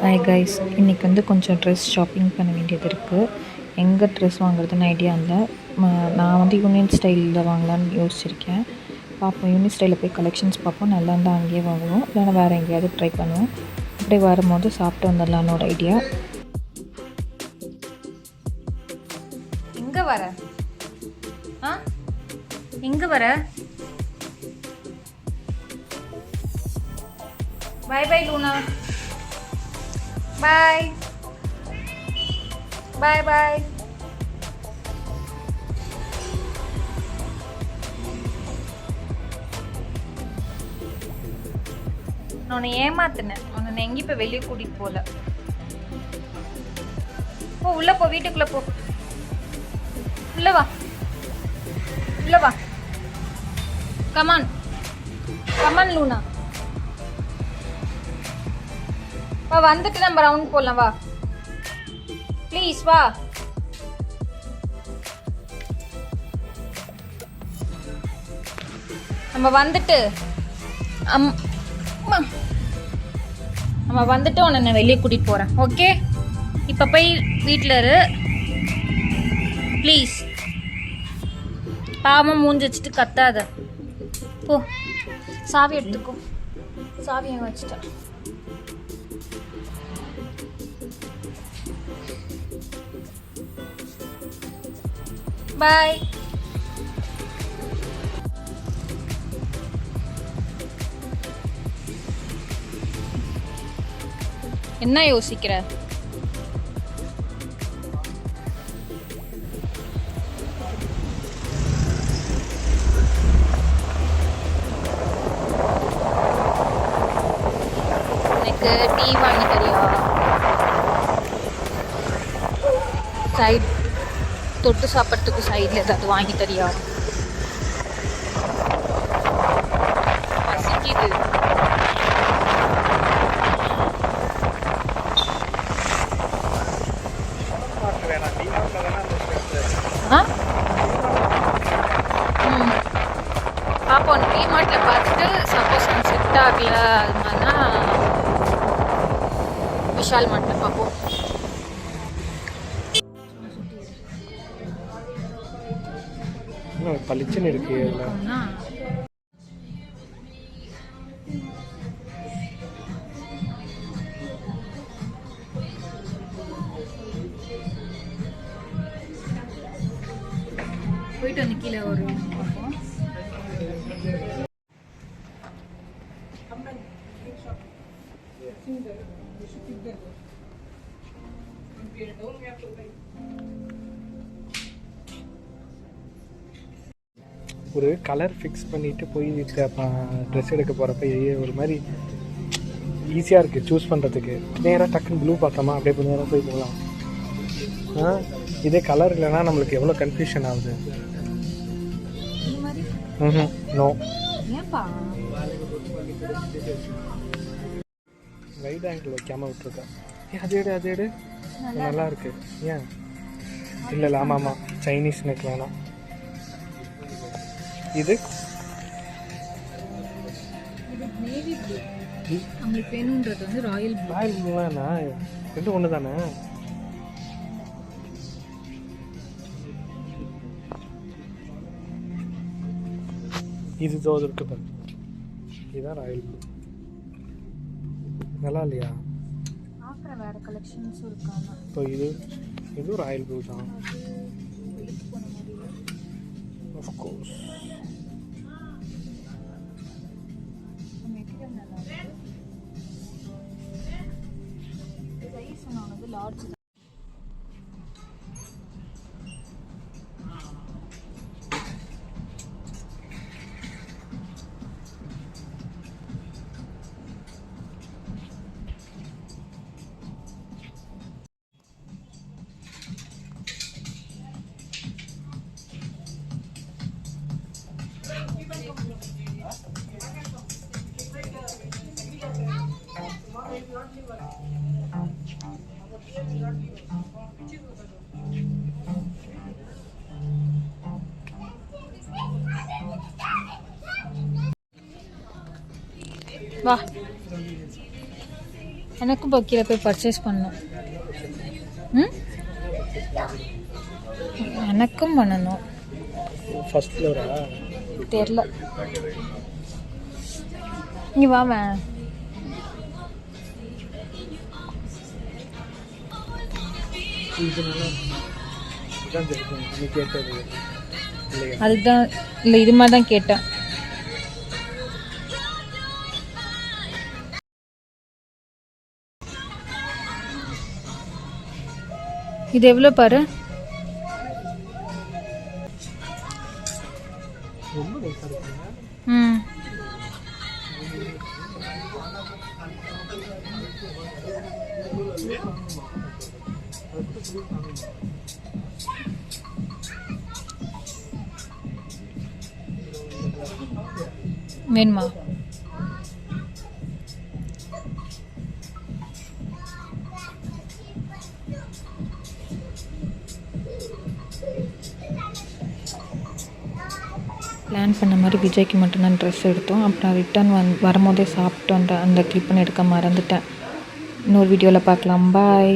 Hi guys, இன்றைக்கி வந்து கொஞ்சம் ட்ரெஸ் ஷாப்பிங் பண்ண வேண்டியது இருக்குது. எங்கே ட்ரெஸ் வாங்குறதுன்னு ஐடியா இல்லை. நான் வந்து யூனியன் ஸ்டைலில் வாங்கலான்னு யோசிச்சிருக்கேன். பார்ப்போம், யூனியன் ஸ்டைலில் போய் கலெக்ஷன்ஸ் பார்ப்போம். நல்லா இருந்தால் அங்கேயே வாங்குவோம், இல்லைன்னா வேறு எங்கேயாவது ட்ரை பண்ணுவோம். அப்படியே வரும்போது சாப்பிட்டு வந்துடலான்னு ஒரு ஐடியா. எங்கே வர எங்கே வர? பாய் பாய் லூனா, பாய் பாய் பாய். நான் உன்னை ஏமாத்தினேன். உன்னை எங்கேயும் இப்போ வெளியே கூட்டிகிட்டு போகல. போ உள்ளே போ, வீட்டுக்குள்ளே போ. உள்ளே வா, உள்ளே வா. கமான் கமான் லூனா, வா. வந்துட்டு நம்ம ரவுண்ட் போடலாம், வா ப்ளீஸ் வா. நம்ம வந்துட்டு உன்னை வெளியே கூட்டிட்டு போறேன். ஓகே, இப்ப போய் வீட்டில் இரு ப்ளீஸ். பாவமா மூஞ்சி வச்சுட்டு கத்தாத. போ, சாவி எடுத்துக்கோ. சாவியை வச்சுட்டேன். பாய். என்ன யோசிக்கிற? எனக்கு டீ வாங்கி தரியா? சைட் தொட்டு சாப்பிட்றதுக்கு சைடில் ஏதாவது வாங்கி தரியா? பசிக்குது. பார்ப்போம், டிமார்ட்டில் பார்த்துட்டு சப்போஸ் எனக்கு செட் ஆகல அது மாதிரினா விஷால் மார்ட்டில் பார்ப்போம். பளிச்சுன்னு இருக்கு. போயிட்டு வந்து கீழே ஒரு பார்ப்போம். ஒரு கலர் ஃபிக்ஸ் பண்ணிட்டு போய் ட்ரெஸ் எடுக்க போகிறப்ப ஒரு மாதிரி ஈஸியாக இருக்குது சூஸ் பண்ணுறதுக்கு. நேராக டக்குன்னு ப்ளூ பார்த்தோமா அப்படியே கொஞ்சம் நேரம் போய் போகலாம். இதே கலர் இல்லைன்னா நம்மளுக்கு எவ்வளோ கன்ஃபியூஷன் ஆகுது. நோ, வைட் ஆங்கிள் வைக்காமல் விட்டுருக்கேன். அது எடு நல்லா இருக்கு. ஏன் இல்லை ஆமாம், சைனீஸ் நெக் வேணாம். இது நம்மளுக்கு வேணுன்றது வந்து ராயல் ப்ளூ வேணா, ரெண்டும் ஒன்று தானே. இது தோது இருக்கு பாரு, இதுதான் ராயல் ப்ளூ. நல்லா இல்லையா? அப்புறம் வேற கலெக்ஷன்ஸும் இருக்காங்க. இப்போ இது ராயல் ப்ளூ தான். Of course. லார்ஜ். வா எனக்கும் பக்கியில் போய் பர்ச்சேஸ் பண்ணணும். எனக்கும் பண்ணணும். ஃபர்ஸ்ட் ஃப்ளோரா தெரில. இங்கே வாவேன். அதுதான் இல்லை, இது மாதிரி தான் கேட்டேன். இது எவ்வளோ பாரு. ம் வேணுமா? பிளான் பண்ண மாதிரி விஜய்க்கு மட்டும்தான் ட்ரெஸ் எடுத்தோம். அப்புறம் ரிட்டர்ன் வரும்போதே சாப்பிட்டு அந்த கிளிப்புன்னு எடுக்க மறந்துட்டேன். இன்னொரு வீடியோவில் பார்க்கலாம். பாய்.